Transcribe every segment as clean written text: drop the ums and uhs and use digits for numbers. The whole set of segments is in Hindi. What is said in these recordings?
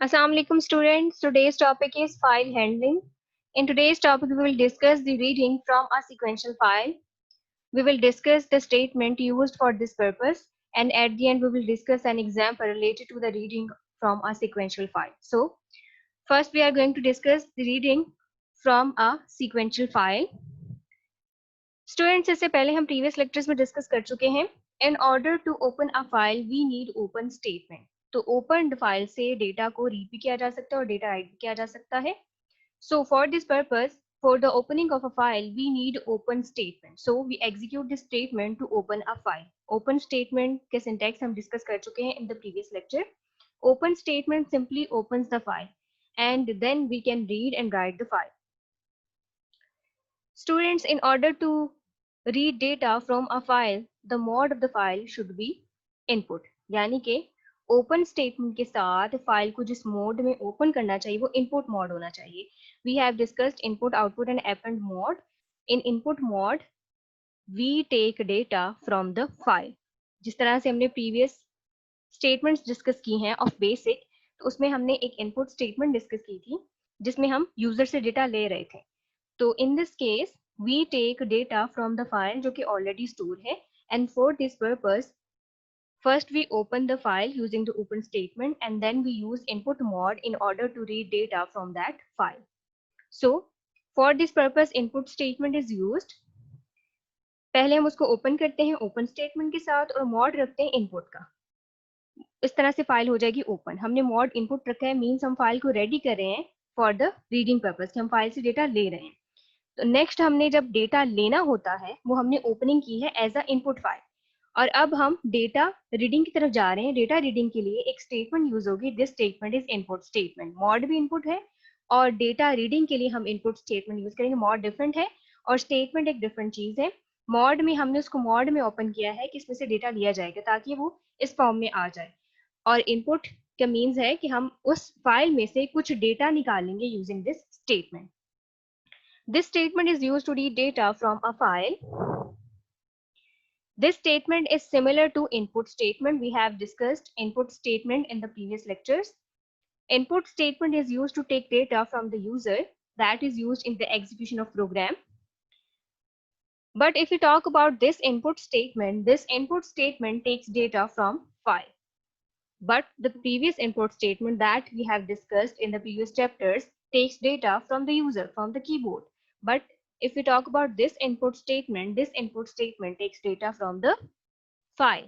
Assalamu alaikum students. Today's topic is file handling. In today's topic, we will discuss the reading from a sequential file. We will discuss the statement used for this purpose, and at the end, we will discuss an example related to the reading from a sequential file. So, first, we are going to discuss the reading from a sequential file. Students, इससे पहले हम previous lectures में discuss कर चुके हैं. In order to open a file, we need open statement. तो opened file से data को read भी किया जा सकता है और data write भी किया जा सकता है. So for this purpose, for the opening of a file, we need open statement. So we execute this statement to open a file. Open statement के syntax हम discuss कर चुके हैं in the previous lecture. Open statement simply opens the file, and then we can read and write the file. Students, in order to read data from a file, the mode of the file should be input. यानी कि ओपन स्टेटमेंट के साथ फाइल को जिस मोड में ओपन करना चाहिए वो इनपुट मोड होना चाहिए. We have discussed input output and append mode. In input mode we take data from the file. जिस तरह से हमने प्रीवियस स्टेटमेंट्स डिस्कस की हैं ऑफ बेसिक, तो उसमें हमने एक इनपुट स्टेटमेंट डिस्कस की थी जिसमें हम यूजर से डेटा ले रहे थे. तो in this case, we take data from the file जो कि already stored है, and for this purpose, first we open the file using the open statement, and then we use input mode in order to read data from that file. So, for this purpose, input statement is used. पहले हम उसको open करते हैं open statement के साथ और mod रखते हैं input का. इस तरह से फाइल हो जाएगी ओपन. हमने mod input रखा है, मीन्स हम फाइल को रेडी कर रहे हैं फॉर द रीडिंग पर्पज कि हम फाइल से डेटा ले रहे हैं. तो नेक्स्ट हमने जब डेटा लेना होता है वो हमने ओपनिंग की है एज अ इनपुट फाइल, और अब हम डेटा रीडिंग की तरफ जा रहे हैं. डेटा रीडिंग के लिए एक स्टेटमेंट यूज होगी. This statement is input statement. Mod भी इनपुट है और डेटा रीडिंग के लिए हम इनपुट स्टेटमेंट यूज करेंगे. मॉड डिफरेंट है और स्टेटमेंट एक डिफरेंट चीज है. मॉड में हमने उसको मॉड में ओपन किया है कि इसमें से डेटा लिया जाएगा ताकि वो इस फॉर्म में आ जाए, और इनपुट का मीन्स है कि हम उस फाइल में से कुछ डेटा निकालेंगे using this statement. This statement is used to read data from a file. This statement is similar to input statement. We have discussed input statement in the previous lectures. Input statement is used to take data from the user that is used in the execution of program. But if we talk about this input statement takes data from file. But the previous input statement that we have discussed in the previous chapters takes data from the user, from the keyboard. But if we talk about this input statement takes data from the file.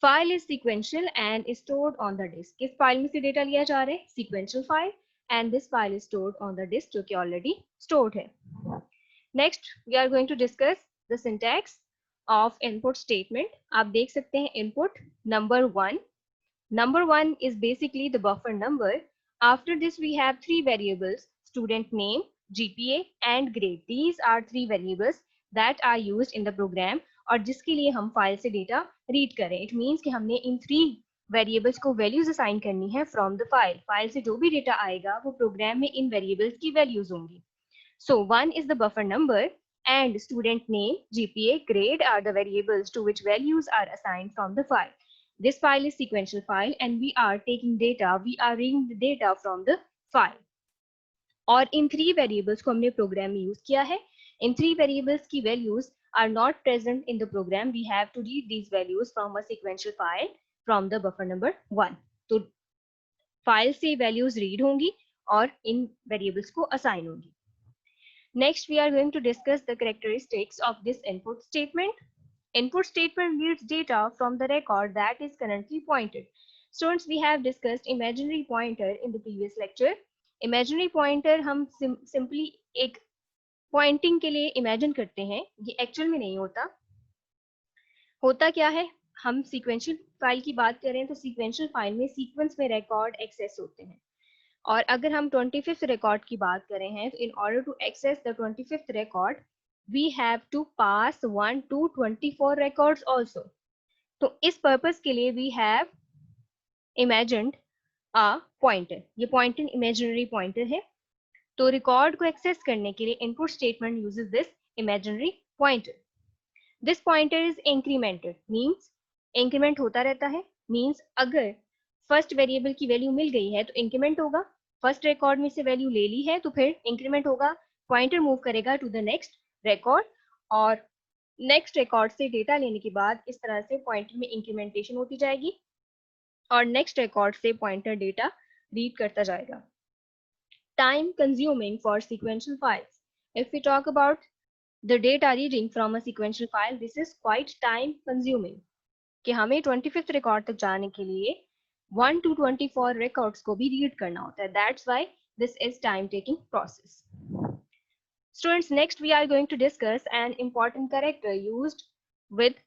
File is sequential and is stored on the disk. किस फाइल में से डेटा लिया जा रहा है? Sequential file, and this file is stored on the disk जो कि already stored है. Next, we are going to discuss the syntax of input statement. आप देख सकते हैं input number 1. Number 1 is basically the buffer number. After this, we have three variables: student name, GPA, and grade. These are three variables that are used in the program और जिसके लिए हम फाइल से डेटा रीड करें. इट मीन्स कि हमने इन थ्री वेरिएबल्स को वैल्यूज असाइन करनी है फ्रॉम द फाइल. फाइल से जो भी डेटा आएगा वो प्रोग्राम में इन वेरिएबल्स की वैल्यूज होंगी. So 1 is the buffer number, and student name, GPA, grade are the variables to which values are assigned from the file. This file is sequential file and we are taking data, we are reading the data from the file. और इन थ्री वेरिएबल्स को हमने प्रोग्राम में यूज किया है. इन थ्री वेरिएबल्स की values are not present in the program. We have to read these values from a sequential file from the buffer number 1. तो फाइल से वैल्यूज रीड होंगी और इन वेरिएबल्स को असाइन होंगी. Next, we are going to discuss the characteristics of this input statement. Input statement reads data from the record that is currently pointed. Students, we have discussed imaginary pointer in the previous lecture. Imaginary pointer हम simply एक pointing के लिए imagine करते हैं. ये actual में नहीं होता. होता क्या है? हम sequential file की बात करें तो sequential file में sequence में record access होते हैं. और अगर हम 25th रिकॉर्ड की बात करें हैं तो in order to access the 25th record we have to pass 1 to 24 records also. तो इस पर्पस के लिए we have imagined a pointer. ये पॉइंटर इमेजिनरी पॉइंटर है. तो रिकॉर्ड को एक्सेस करने के लिए input statement uses this imaginary pointer. This pointer is incremented, means increment होता रहता है. मींस अगर फर्स्ट वेरिएबल की वैल्यू मिल गई है तो इंक्रीमेंट होगा, फर्स्ट रिकॉर्ड में से वैल्यू ले ली है तो फिर इंक्रीमेंट होगा, पॉइंटर मूव करेगा टू द नेक्स्ट रिकॉर्ड और नेक्स्ट रिकॉर्ड से डेटा लेने के बाद इस तरह से पॉइंटर में इंक्रीमेंटेशन होती जाएगी और नेक्स्ट रिकॉर्ड से पॉइंटर डेटा रीड करता जाएगा. Time consuming for sequential files. If we talk about the data reading from a sequential file, this is quite time consuming. कि हमें 25th रिकॉर्ड तक जाने के लिए 1 to 24 रिकॉर्ड्स को भी रीड करना होता है. That's why this is time taking process. Students, next we are going to discuss an important character used with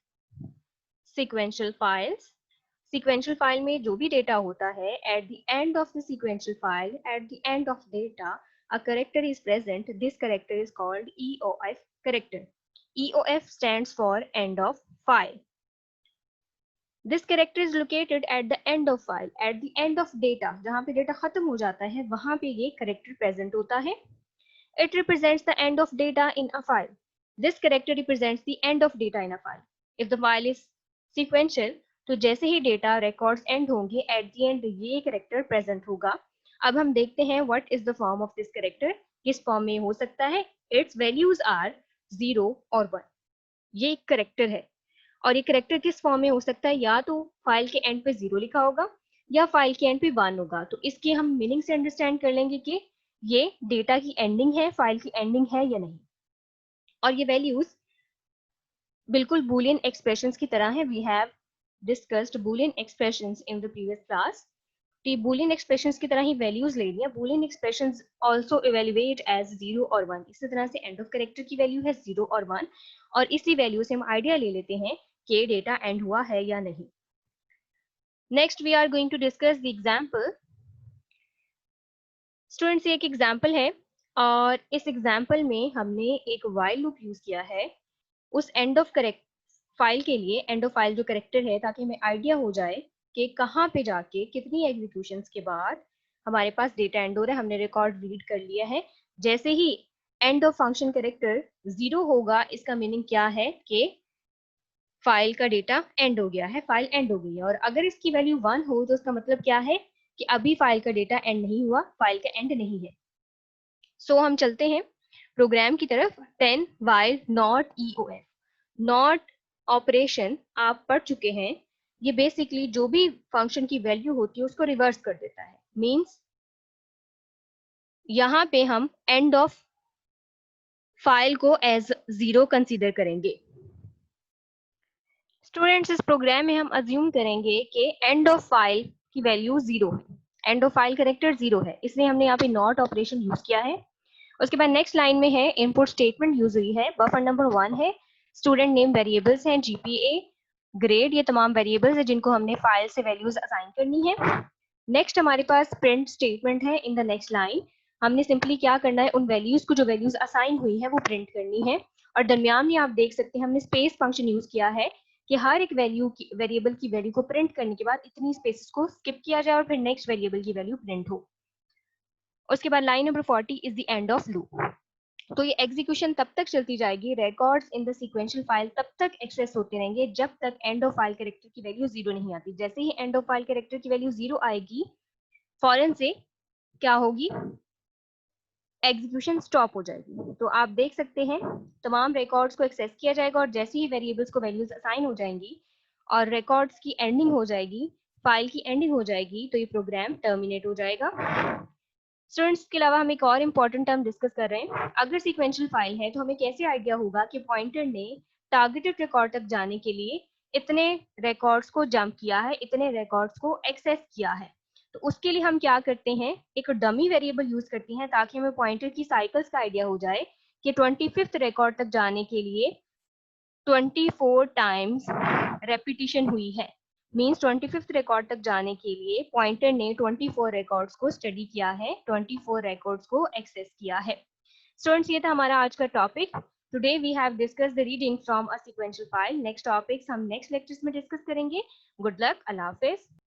sequential files. Sequential file में जो भी data होता है, at the end of the sequential file, at the end of data, a character is present. This character is called EOF character. EOF stands for end of file. This character is located at the end of file, at the end of data. जहाँ पे data खत्म हो जाता है, वहाँ पे ये character present होता है. It represents the end of data in a file. This character represents the end of data in a file. If the file is sequential, तो जैसे ही डेटा रिकॉर्ड्स एंड होंगे एट द एंड ये कैरेक्टर प्रेजेंट होगा. अब हम देखते हैं what is the form of this character. किस फॉर्म में हो सकता है? इट्स वैल्यूज आर 0 और 1. ये एक कैरेक्टर है और ये कैरेक्टर किस फॉर्म में हो सकता है? या तो फाइल के एंड पे 0 लिखा होगा या फाइल के एंड पे 1 होगा. तो इसके हम मीनिंग से अंडरस्टैंड कर लेंगे कि ये डेटा की एंडिंग है, फाइल की एंडिंग है या नहीं. और ये वैल्यूज बिल्कुल बूलियन एक्सप्रेशंस की तरह है. We have discussed boolean expressions in the previous class. तो boolean expressions की तरह ही values ले लिया. boolean expressions also evaluate as 0 और 1. इसी तरह से end of character की value है 0 और 1 और इसी value से हम idea ले लेते हैं कि data end हुआ है या नहीं. Next we are going to discuss the example. Students, एक example है और इस example में हमने एक while loop use किया है उस end of correct फाइल के लिए. एंड ऑफ फाइल जो करेक्टर है ताकि हमें आइडिया हो जाए कि कहाँ पे जाके कितनी एग्जीक्यूशंस के बाद हमारे पास डेटा एंड हो रहा है. हमने रिकॉर्ड रीड कर लिया है. जैसे ही एंड ऑफ फंक्शन करेक्टर 0 होगा इसका मीनिंग क्या है कि फाइल का डेटा एंड हो गया है, फाइल एंड हो गई है. और अगर इसकी वैल्यू 1 हो तो उसका मतलब क्या है कि अभी फाइल का डेटा एंड नहीं हुआ, फाइल का एंड नहीं है. सो हम चलते हैं प्रोग्राम की तरफ. 10 while not EOF. Not operation आप पढ़ चुके हैं. ये बेसिकली जो भी फंक्शन की वैल्यू होती है उसको रिवर्स कर देता है. मींस यहां पे हम एंड ऑफ फाइल को एज 0 कंसीडर करेंगे. स्टूडेंट्स, इस प्रोग्राम में हम अज्यूम करेंगे कि एंड ऑफ फाइल की वैल्यू 0 है, एंड ऑफ फाइल कैरेक्टर 0 है, इसलिए हमने यहाँ पे नॉट ऑपरेशन यूज किया है. उसके बाद नेक्स्ट लाइन में है इनपुट स्टेटमेंट यूज हुई है. बफर नंबर 1 है, स्टूडेंट नेम वेरिएबल्स हैं, जीपीए, ग्रेड, ये तमाम वेरिएबल्स है जिनको हमने फाइल से वैल्यूज असाइन करनी है. नेक्स्ट हमारे पास प्रिंट स्टेटमेंट है. इन द नेक्स्ट लाइन हमने सिंपली क्या करना है, उन वैल्यूज को जो वैल्यूज असाइन हुई है वो प्रिंट करनी है. और दरमियान में आप देख सकते हैं हमने स्पेस फंक्शन यूज किया है कि हर एक वैल्यू की वेरिएबल की वैल्यू को प्रिंट करने के बाद इतनी स्पेसेस को स्किप किया जाए और फिर नेक्स्ट वेरिएबल की वैल्यू प्रिंट हो. उसके बाद line number 40 is the end of loop. तो ये एग्जीक्यूशन तब तक चलती जाएगी, records in the sequential file तब तक एक्सेस होते रहेंगे जब तक एंड ऑफ फाइल कैरेक्टर की वैल्यू 0 नहीं आती. जैसे ही एंड ऑफ फाइल कैरेक्टर की वैल्यू 0 आएगी फौरन से क्या होगी, एग्जीक्यूशन स्टॉप हो जाएगी. तो आप देख सकते हैं तमाम रिकॉर्ड्स को एक्सेस किया जाएगा और जैसे ही वेरिएबल्स को वैल्यूज असाइन हो जाएंगी और रिकॉर्ड्स की एंडिंग हो जाएगी, फाइल की एंडिंग हो जाएगी, तो ये प्रोग्राम टर्मिनेट हो जाएगा. स्टूडेंट्स, के अलावा हम एक और इम्पॉर्टेंट टर्म डिस्कस कर रहे हैं. अगर सीक्वेंशियल फाइल है तो हमें कैसे आइडिया होगा कि पॉइंटर ने टारगेटेड रिकॉर्ड तक जाने के लिए इतने रिकॉर्ड्स को जंप किया है, इतने रिकॉर्ड्स को एक्सेस किया है. तो उसके लिए हम क्या करते हैं, एक डमी वेरिएबल यूज करते हैं ताकि हमें पॉइंटर की साइकिल्स का आइडिया हो जाए कि 25th रिकॉर्ड तक जाने के लिए 24 टाइम्स रेपिटेशन हुई है. मींस 25th रिकॉर्ड तक जाने के लिए पॉइंटर ने 24 रिकॉर्ड्स को स्टडी किया है, 24 रिकॉर्ड्स को एक्सेस किया है. स्टूडेंट्स, ये था हमारा आज का topic. Today we have discuss the reading from a sequential file. Next topics हम नेक्स्ट लेक्चर्स में डिस्कस करेंगे. गुड लक, अल्लाह हाफिज.